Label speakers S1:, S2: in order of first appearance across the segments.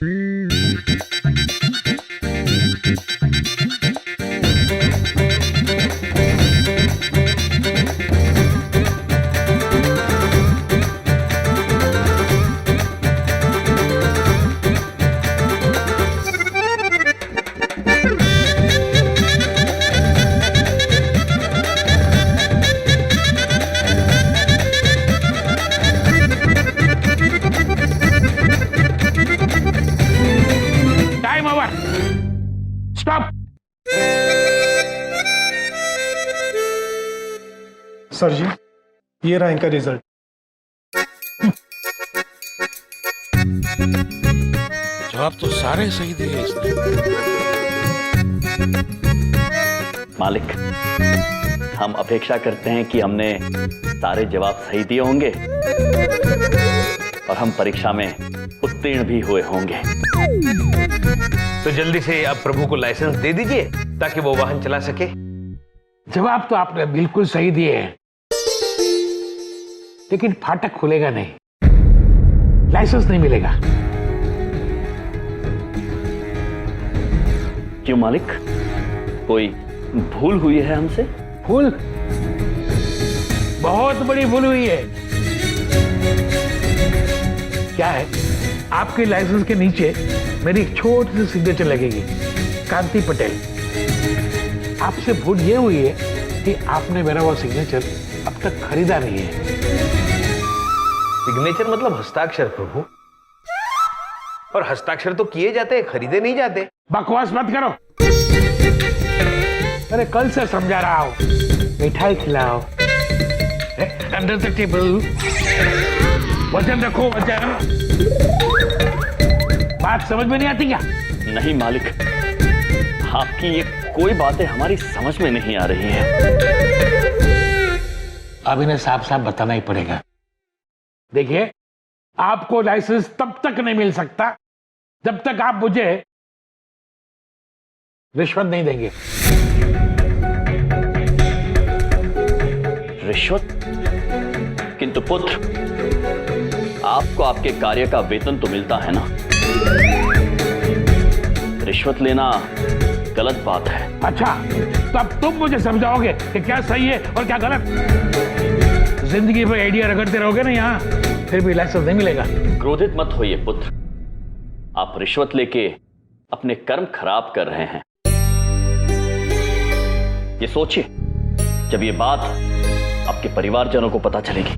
S1: Sir जी, ये रहा इनका रिजल्ट।
S2: जवाब तो सारे सही दिए इसने।
S3: मालिक, हम अपेक्षा करते हैं कि हमने सारे जवाब सही दिए होंगे और हम परीक्षा में उत्तीर्ण भी हुए होंगे।
S2: तो जल्दी से आप प्रभु को लाइसेंस दे दीजिए ताकि वो वाहन चला सके।
S4: जवाब तो आपने बिल्कुल सही दिए हैं, लेकिन फाटक खुलेगा नहीं, लाइसेंस नहीं मिलेगा।
S3: क्यों मालिक, कोई भूल हुई है हमसे?
S4: भूल? बहुत बड़ी भूल हुई है। क्या है? आपके लाइसेंस के नीचे मेरी एक छोटी सी सिग्नेचर लगेगी, कांति पटेल। आपसे भूल ये हुई है कि आपने मेरा वो सिग्नेचर अब तक खरीदा नहीं है।
S2: सिग्नेचर मतलब हस्ताक्षर प्रभु, और हस्ताक्षर तो किए जाते हैं, खरीदे नहीं जाते।
S4: बकवास मत करो। अरे कल से समझा रहा हूं, मिठाई खिलाओ, अंडर द टेबल, वजन रखो, वजन। बात समझ में नहीं आती क्या?
S3: नहीं मालिक, आपकी ये कोई बातें हमारी समझ में नहीं आ रही है।
S4: अब इन्हें साफ साफ बताना ही पड़ेगा। देखिए, आपको लाइसेंस तब तक नहीं मिल सकता जब तक आप मुझे रिश्वत नहीं देंगे।
S3: रिश्वत? किंतु पुत्र, आपको आपके कार्य का वेतन तो मिलता है ना। रिश्वत लेना गलत बात है।
S4: अच्छा, तब तुम मुझे समझाओगे कि क्या सही है और क्या गलत। जिंदगी में आइडिया रगड़ते रहोगे ना यहाँ, फिर भी लाइसेंस नहीं मिलेगा।
S3: क्रोधित मत होइए पुत्र, आप रिश्वत लेके अपने कर्म खराब कर रहे हैं। ये सोचिए, जब ये बात आपके परिवारजनों को पता चलेगी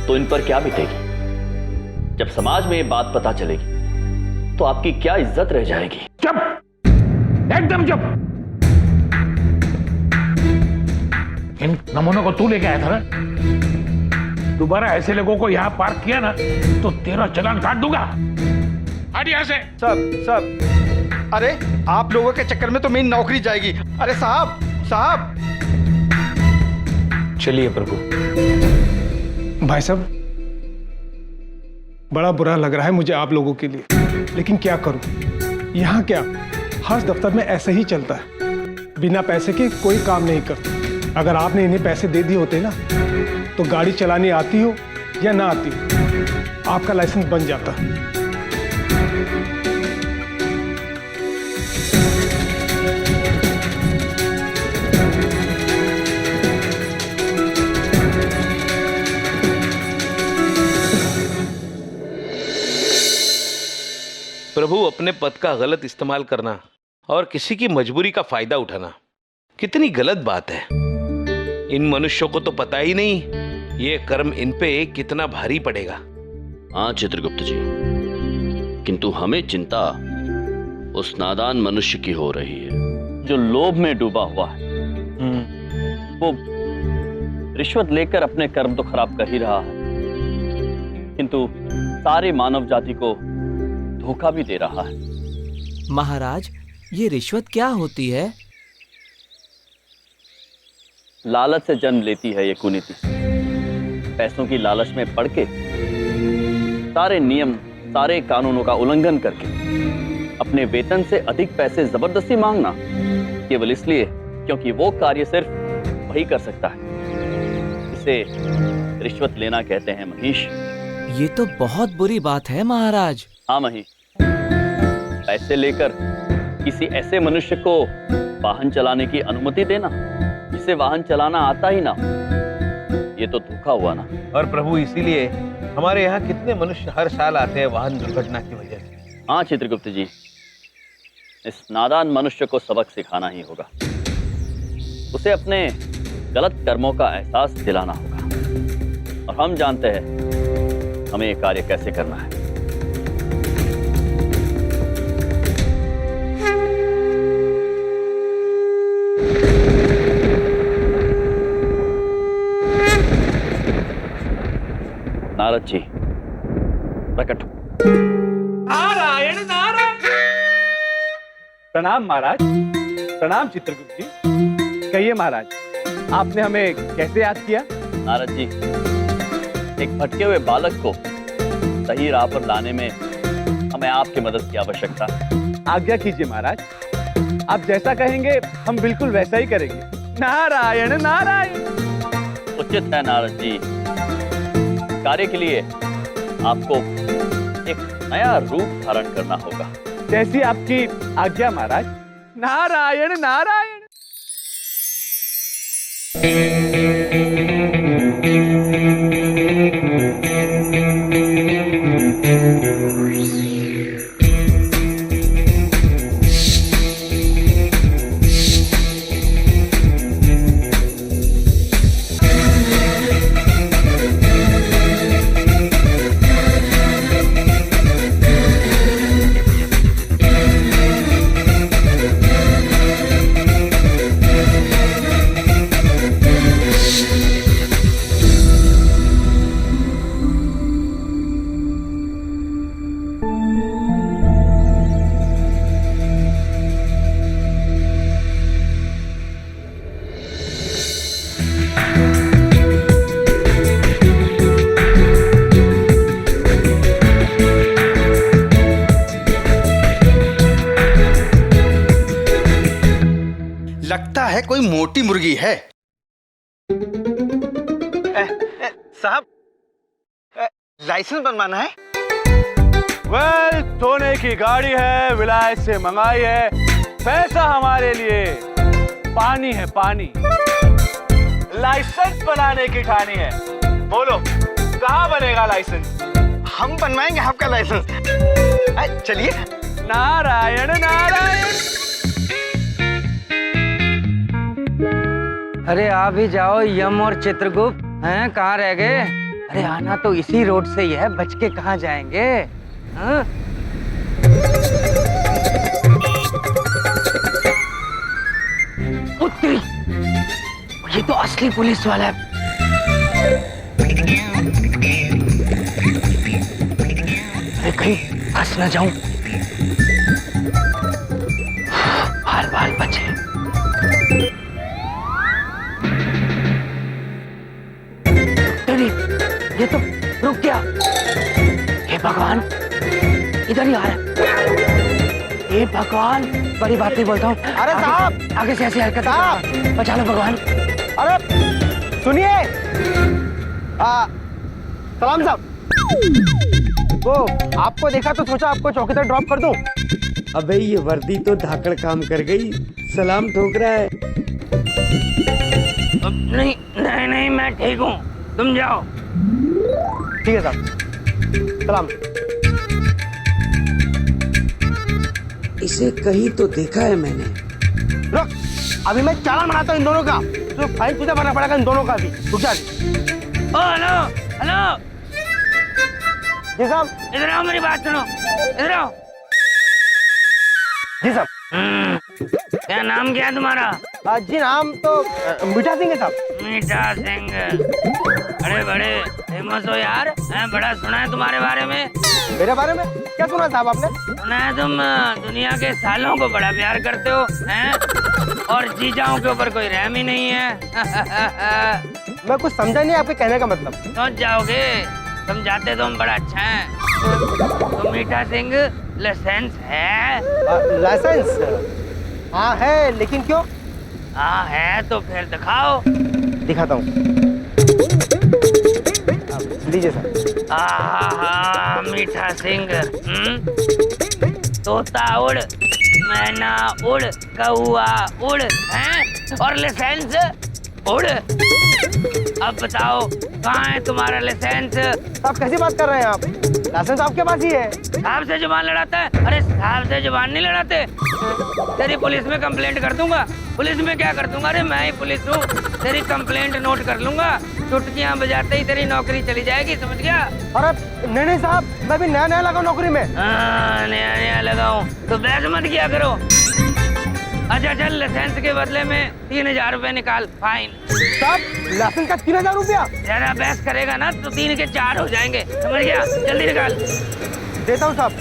S3: तो इन पर क्या बीतेगी। जब समाज में ये बात पता चलेगी तो आपकी क्या इज्जत रह जाएगी।
S4: चुप, एकदम चुप। इन नमूनों को तू लेके आया था ना? दोबारा ऐसे लोगों को यहाँ पार्क किया ना तो तेरा चालान काट दूंगा। हट यहाँ से।
S5: सब अरे आप लोगों के चक्कर में तो मेरी नौकरी जाएगी। अरे साहब साहब।
S2: चलिए प्रभु।
S1: भाई साहब, बड़ा बुरा लग रहा है मुझे आप लोगों के लिए, लेकिन क्या करूं, यहाँ क्या हर दफ्तर में ऐसे ही चलता है, बिना पैसे के कोई काम नहीं करता। अगर आपने इन्हें पैसे दे दिए होते ना तो गाड़ी चलानी आती हो या ना आती हो, आपका लाइसेंस बन जाता।
S2: प्रभु, अपने पद का गलत इस्तेमाल करना और किसी की मजबूरी का फायदा उठाना कितनी गलत बात है। इन मनुष्यों को तो पता ही नहीं ये कर्म इन पे कितना भारी पड़ेगा।
S3: हाँ चित्रगुप्त जी, किंतु हमें चिंता उस नादान मनुष्य की हो रही है जो लोभ में डूबा हुआ है। वो रिश्वत लेकर अपने कर्म तो खराब कर ही रहा है, किंतु सारे मानव जाति को धोखा भी दे रहा है।
S6: महाराज, ये रिश्वत क्या होती है?
S3: लालच से जन्म लेती है ये कुनीति। पैसों की लालच में पड़ के सारे नियम, सारे कानूनों का उल्लंघन करके अपने वेतन से अधिक पैसे जबरदस्ती मांगना, केवल इसलिए क्योंकि वो कार्य सिर्फ वही कर सकता है। इसे रिश्वत लेना कहते हैं महीश।
S6: ये तो बहुत बुरी बात है महाराज।
S3: हाँ मही, पैसे लेकर किसी ऐसे मनुष्य को वाहन चलाने की अनुमति देना जिसे वाहन चलाना आता ही ना, ये तो धोखा हुआ ना।
S7: और प्रभु इसीलिए हमारे यहाँ कितने मनुष्य हर साल आते हैं वाहन दुर्घटना की वजह से।
S3: हाँ चित्रगुप्त जी, इस नादान मनुष्य को सबक सिखाना ही होगा। उसे अपने गलत कर्मों का एहसास दिलाना होगा और हम जानते हैं हमें ये कार्य कैसे करना है। नारद जी प्रकट।
S8: नारायण नारायण। प्रणाम महाराज। प्रणाम चित्रगुप्त जी। कहिए महाराज, आपने हमें कैसे याद किया?
S3: नारद जी, एक भटके हुए बालक को सही राह पर लाने में हमें आपकी मदद की आवश्यकता है।
S8: आज्ञा कीजिए महाराज, आप जैसा कहेंगे हम बिल्कुल वैसा ही करेंगे। नारायण नारायण।
S3: उचित है नारद जी, कार्य के लिए आपको एक नया रूप धारण करना होगा।
S8: जैसी आपकी आज्ञा महाराज। नारायण नारायण।
S5: लगता है कोई मोटी मुर्गी है। साहब, लाइसेंस बनवाना है।
S8: वेल, सोने की गाड़ी है, विलायत से मंगाई है। पैसा हमारे लिए पानी है, पानी। लाइसेंस बनाने की ठानी है। बोलो, कहाँ बनेगा लाइसेंस?
S5: हम बनवाएंगे आपका लाइसेंस। चलिए।
S8: नारायण नारायण।
S9: अरे आ भी जाओ यम और चित्रगुप्त। हैं, कहाँ रह गए? अरे आना तो इसी रोड से ही है, बच के कहाँ जाएंगे? हाँ? उत्तरी, ये तो असली पुलिस वाला है। अरे कहीं फंस न जाऊं। हाल बाल बचे। ये तो रुक गया। हे भगवान, इधर ही आ रहा है। हे भगवान, बड़ी बात नहीं बोलता हूँ।
S5: अरे साहब,
S9: आगे से ऐसी हरकत साहब, बचा लो भगवान।
S5: अरे सुनिए, सलाम साहब। वो आपको देखा तो सोचा आपको चौकीदार ड्रॉप कर दूं।
S10: अबे ये वर्दी तो धाकड़ काम कर गई, सलाम ठोक रहा है।
S9: नहीं नहीं नहीं, मैं ठीक हूँ, तुम जाओ।
S5: ठीक है साहब, सलाम।
S10: इसे कहीं तो देखा है मैंने।
S5: रुक, अभी मैं चालान बनाता हूँ इन दोनों का, तो फाइन तुझे भरना पड़ेगा इन दोनों का भी। रुक जा।
S9: ओ हेलो हेलो।
S5: जी साहब।
S9: इधर आओ, मेरी बात सुनो, इधर आओ।
S5: जी साहब।
S9: क्या नाम क्या है तुम्हारा?
S5: जी नाम तो मीठा सिंह है साहब।
S9: मीठा सिंह, बड़े बड़े फेमस हो यार। बड़ा सुना है तुम्हारे बारे में।
S5: मेरे बारे में क्या सुना साहब आपने?
S9: सुना है तुम दुनिया के सालों को बड़ा प्यार करते हो, हैं? और जीजाओं के ऊपर कोई रहम ही नहीं है।
S5: मैं कुछ समझा नहीं आपके कहने का मतलब।
S9: समझ जाओगे, समझाते तो हम बड़ा अच्छा है। तो मीठा सिंह, लाइसेंस है?
S5: लाइसेंस? हाँ है, लेकिन क्यों?
S9: हाँ है तो फिर दिखाओ।
S5: दिखाता हूँ, लीजिए सर।
S9: मीठा सिंह, तोता उड़, मैना उड़, कौआ उड़, हैं? और लाइसेंस उड़। अब बताओ कहाँ है तुम्हारा लाइसेंस?
S5: आप कैसी बात कर रहे हैं आप? लाइसेंस आपके पास ही है।
S9: साहब से जुबान लड़ाता है? अरे साहब से जुबान नहीं लड़ाते। तेरी पुलिस में कंप्लेंट कर दूंगा। पुलिस में क्या कर दूंगा? अरे मैं ही पुलिस हूँ। तेरी कंप्लेंट नोट कर लूंगा। चुटकियां बजाते ही तेरी नौकरी चली जाएगी, समझ गया?
S5: अरे नहीं साहब, मैं भी नया लगा नौकरी में।
S9: हाँ, नया लगाऊं तो बहस मत किया करो। अच्छा चल, लाइसेंस के बदले में 3000 रुपए निकाल, फाइन।
S5: साहब, लाइसेंस का 3000 रुपया?
S9: ज्यादा बहस करेगा ना तो 3 के 4 हो जाएंगे, समझ गया? जल्दी निकाल।
S5: देता हूँ साहब।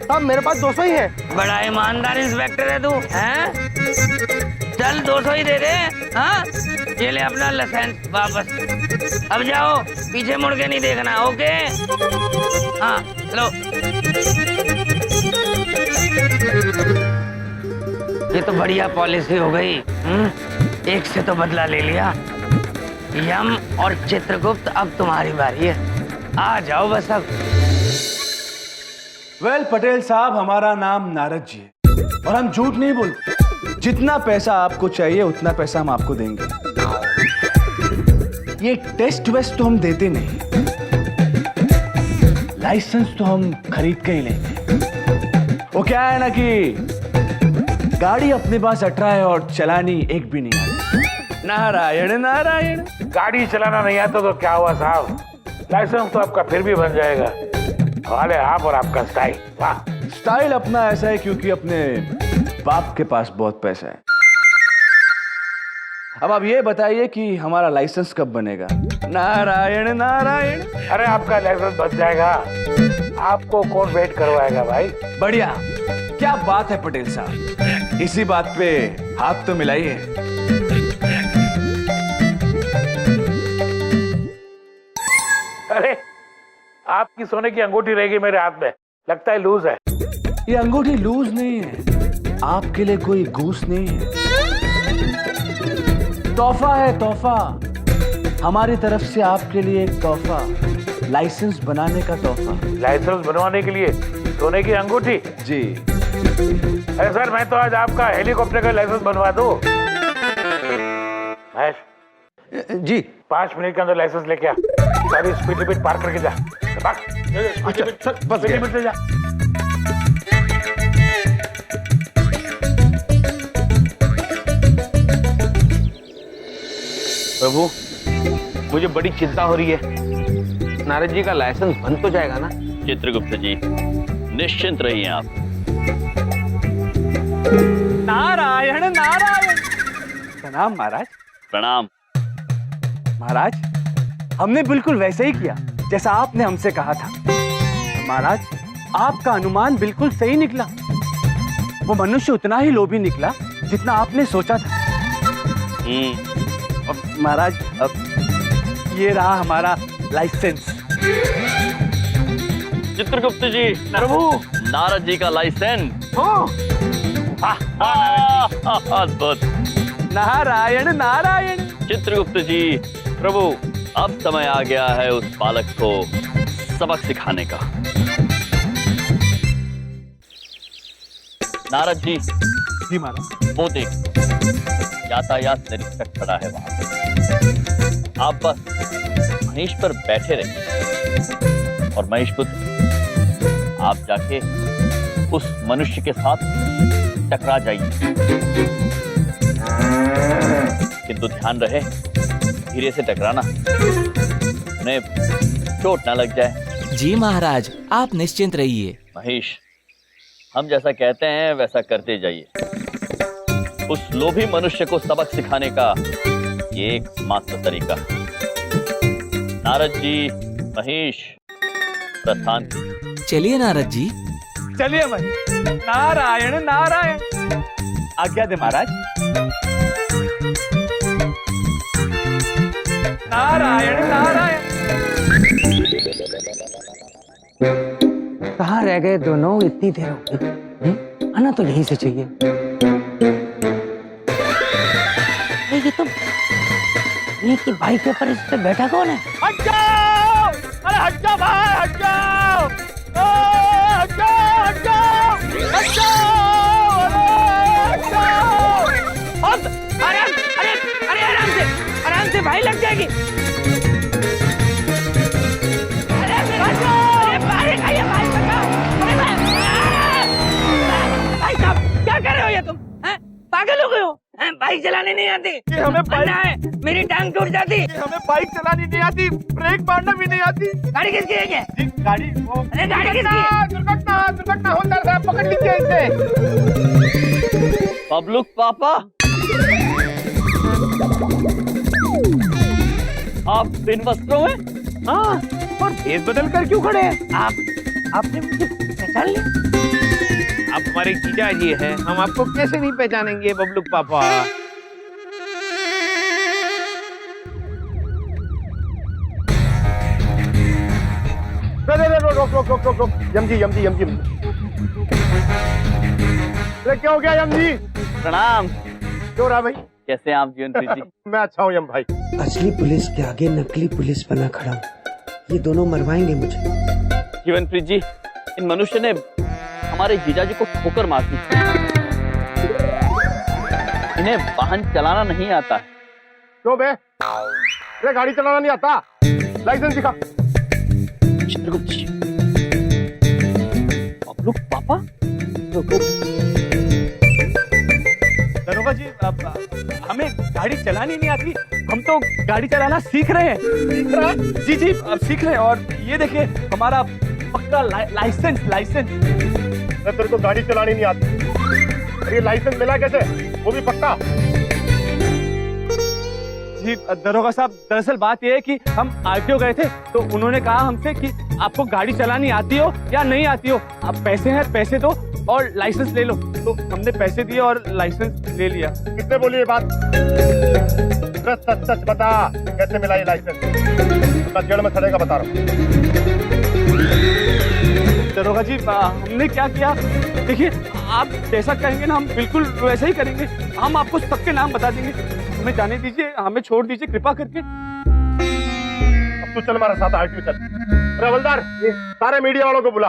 S5: साहब मेरे पास 200 ही है।
S9: बड़ा ईमानदार इंस्पेक्टर है तू, हैं? चल 200 ही दे दे। हाँ, ये ले अपना लाइसेंस वापस। अब जाओ, पीछे मुड़ के नहीं देखना, ओके? हाँ लो। ये तो बढ़िया पॉलिसी हो गई। एक से तो बदला ले लिया। यम और चित्रगुप्त, अब तुम्हारी बारी है। आ जाओ बस अब।
S8: वेल पटेल साहब, हमारा नाम नारद जी है और हम झूठ नहीं बोलते। जितना पैसा आपको चाहिए उतना पैसा हम आपको देंगे। ये टेस्ट वेस्ट तो हम देते नहीं, लाइसेंस तो हम खरीद के ही लेंगे। वो क्या है ना कि गाड़ी अपने पास 18 है और चलानी एक भी नहीं आती। नारायण नारायण।
S4: गाड़ी चलाना नहीं आता तो क्या हुआ साहब, लाइसेंस तो आपका फिर भी बन जाएगा। वाले आप और आपका स्टाइल, वाह।
S8: स्टाइल अपना ऐसा है क्योंकि अपने बाप के पास बहुत पैसा है। अब आप ये बताइए कि हमारा लाइसेंस कब बनेगा? नारायण नारायण।
S4: अरे आपका लाइसेंस बन जाएगा, आपको कौन वेट करवाएगा भाई?
S8: बढ़िया, क्या बात है पटेल साहब, इसी बात पे हाथ तो मिलाइए।
S4: अरे आपकी सोने की अंगूठी रहेगी मेरे हाथ में, लगता है लूज है।
S8: ये अंगूठी लूज नहीं है, आपके लिए कोई घूस नहीं है, तोहफा है, तोहफा। हमारी तरफ से आपके लिए एक तोहफा, लाइसेंस बनाने का तोहफा।
S4: लाइसेंस बनवाने के लिए सोने की अंगूठी?
S8: जी।
S4: अरे सर, मैं तो आज आपका हेलीकॉप्टर का लाइसेंस बनवा दूं। महेश
S5: जी।
S4: 5 मिनट के अंदर लाइसेंस लेके आ। सारी स्पीड लिमिट पार करके जा।
S5: अच्छा सर, बस गया।
S4: लिमिट से जा।
S2: प्रभु, मुझे बड़ी चिंता हो रही है। नारद जी का लाइसेंस बन तो जाएगा ना?
S3: चित्रगुप्त जी, निश्चिंत रहिए आप।
S8: नारायण नारायण। प्रणाम महाराज।
S3: प्रणाम।
S8: महाराज, हमने बिल्कुल वैसे ही किया जैसा आपने हमसे कहा था। महाराज, आपका अनुमान बिल्कुल सही निकला। वो मनुष्य उतना ही लोभी निकला जितना आपने सोचा था। महाराज, अब ये रहा हमारा लाइसेंस।
S3: चित्रगुप्त जी,
S4: प्रभु,
S3: नारद जी का लाइसेंस। अद्भुत।
S8: नारायण नारायण।
S3: चित्रगुप्त जी, प्रभु, अब समय आ गया है उस बालक को सबक सिखाने का। नारद जी,
S8: जी महाराज।
S3: वो देख, यातायात निरीक्षक खड़ा है वहां। आप बस महेश पर बैठे रहिए और महेश पुत्र, आप जाके उस मनुष्य के साथ टकरा जाइए, किंतु ध्यान रहे धीरे से टकराना, उन्हें चोट ना लग जाए।
S6: जी महाराज, आप निश्चिंत रहिए।
S3: महेश, हम जैसा कहते हैं वैसा करते जाइए। उस लोभी मनुष्य को सबक सिखाने का ये एकमात्र तरीका। नारद जी, महेश, प्रस्थान।
S6: चलिए नारद जी।
S8: चलिए भाई। नारायण नारायण। आज्ञा दे महाराज। नारायण नारायण।
S9: कहाँ रह गए दोनों? इतनी देर हो गई। आना तो यहीं से चाहिए। ये तो की बाइक के ऊपर इस पे बैठा कौन है?
S8: हट जाओ! अरे हट जाओ भाई, हट जाओ, हट जाओ, हट जाओ, हट जाओ, हट जाओ।
S9: अरे अरे अरे आराम से भाई, लग जाएगी। अरे भाई साहब क्या कर रहे हो ये तुम? पागल हो गए हो? बाइक चलाने नहीं आती?
S8: हमें बाइक
S9: है, मेरी टांग टूट जाती।
S8: हमें बाइक चलानी नहीं आती, ब्रेक मारना भी नहीं आती।
S9: गाड़ी किसकी है? क्या
S8: गाड़ी
S9: अरे गाड़ी किसकी है?
S8: दुर्घटना होता है, पकड़ लीजिए इसे।
S3: पब्लुक पापा, आप बिन वस्त्रों में?
S8: हाँ, और भेद बदल कर क्यों खड़े हैं?
S9: आपने मुझे पहचान लिया?
S7: आप हमारे जीजा जी हैं, हम आपको कैसे नहीं पहचानेंगे बबलू पापा।
S8: रोक, यमजी। अरे क्या हो गया यमजी?
S3: प्रणाम।
S8: क्यों रहा भाई?
S3: कैसे हैं आप जीवन प्रीत जी?
S8: मैं अच्छा हूँ यम भाई।
S10: असली पुलिस के आगे नकली पुलिस बना खड़ा हूँ। ये दोनों मरवाएंगे मुझे।
S3: जीवन प्रीत जी, इन मनुष्य ने हमारे जीजा जी को ठोकर मार दी। इन्हें वाहन चलाना नहीं आता है।
S8: क्यों बे? अरे गाड़ी चलाना नहीं आता? लाइसेंस दिखा।
S3: चित्रगुप्त जी, पब्लुक पापा,
S8: दरोगा जी, हमें गाड़ी चलानी नहीं आती, हम तो गाड़ी चलाना सीख रहे हैं। सीख रहा है? जी अब सीख रहे हैं। और ये देखिए हमारा पक्का लाइसेंस। तेरे को गाड़ी चलानी नहीं आती, ये लाइसेंस मिला कैसे, वो भी पक्का? जी दरोगा साहब, दरअसल बात ये है कि हम आरटीओ गए थे, तो उन्होंने कहा हमसे कि आपको गाड़ी चलानी आती हो या नहीं आती हो, आप पैसे हैं पैसे दो और लाइसेंस ले लो। तो हमने पैसे दिए और लाइसेंस ले लिया। किसने बोली ये बात? सच बता, कैसे मिला ये लाइसेंस? मैं जेल में सड़ेगा, बता रहा हूँ। दरोगा जी, हमने क्या किया, देखिए आप जैसा कहेंगे ना, हम बिल्कुल वैसा ही करेंगे। हम आपको सबके नाम बता देंगे। हमें जाने दीजिए, हमें छोड़ दीजिए कृपा करके। अब तू चल हमारे साथ, आरटीओ चल। हवलदार, सारे मीडिया वालों को बुला।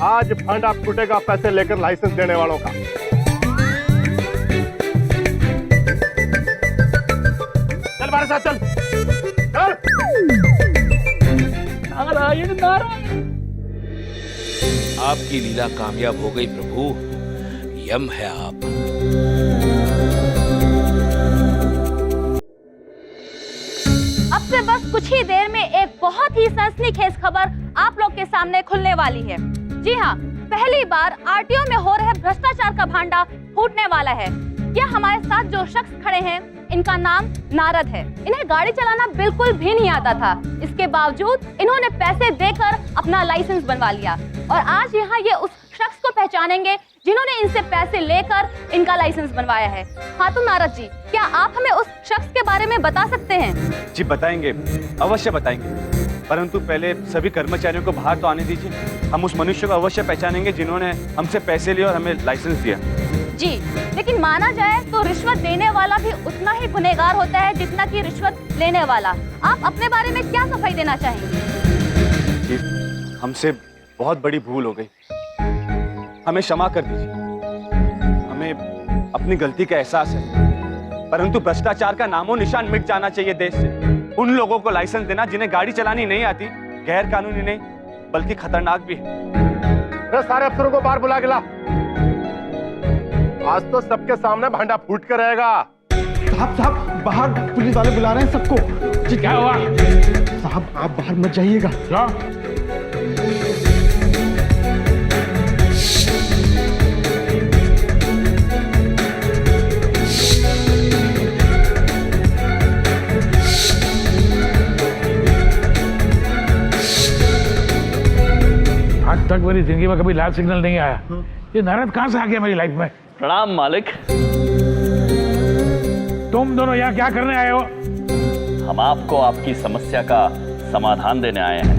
S8: आज फंड आप टूटेगा पैसे लेकर लाइसेंस देने वालों का। चल हमारे साथ, चल। नारायण नारायण।
S2: आपकी लीला कामयाब हो गई प्रभु, यम है आप।
S11: अब से बस कुछ ही देर में एक बहुत ही सनसनीखेज खबर आप लोग के सामने खुलने वाली है। जी हाँ, पहली बार आरटीओ में हो रहे भ्रष्टाचार का भांडा फूटने वाला है। यह हमारे साथ जो शख्स खड़े हैं, इनका नाम नारद है। इन्हें गाड़ी चलाना बिल्कुल भी नहीं आता था। इसके बावजूद इन्होंने पैसे देकर अपना लाइसेंस बनवा लिया और आज यहाँ ये उस शख्स को पहचानेंगे जिन्होंने इनसे पैसे लेकर इनका लाइसेंस बनवाया है। हाँ तो नारद जी, क्या आप हमें उस शख्स के बारे में बता सकते हैं?
S8: जी बताएंगे, अवश्य बताएंगे, परंतु पहले सभी कर्मचारियों को बाहर तो आने दीजिए। हम उस मनुष्य को अवश्य पहचानेंगे जिन्होंने हमसे पैसे लिए और हमें लाइसेंस दिया।
S11: जी, लेकिन माना जाए तो रिश्वत देने वाला भी उतना ही गुनहगार होता है जितना कि रिश्वत लेने वाला। आप अपने बारे में क्या सफाई देना चाहेंगे?
S8: जी, हमसे बहुत बड़ी भूल हो गई, हमें क्षमा कर दीजिए। हमें अपनी गलती का एहसास है, परंतु भ्रष्टाचार का नामो निशान मिट जाना चाहिए देश से। उन लोगों को लाइसेंस देना जिन्हें गाड़ी चलानी नहीं आती, गैर कानूनी नहीं बल्कि खतरनाक भी है। सारे अफसरों को बाहर बुला के ला। आज तो सबके सामने भांडा फूट कर रहेगा।
S1: साहब बाहर पुलिस वाले बुला रहे हैं सबको।
S4: जी क्या हुआ?
S1: साहब आप बाहर मत जाइएगा।
S4: आज तक मेरी जिंदगी में कभी लाल सिग्नल नहीं आया। ये नारद कहाँ से आ गया मेरी लाइफ में?
S3: प्रणाम मालिक।
S4: तुम दोनों यहाँ क्या करने आए हो?
S3: हम आपको आपकी समस्या का समाधान देने आए हैं।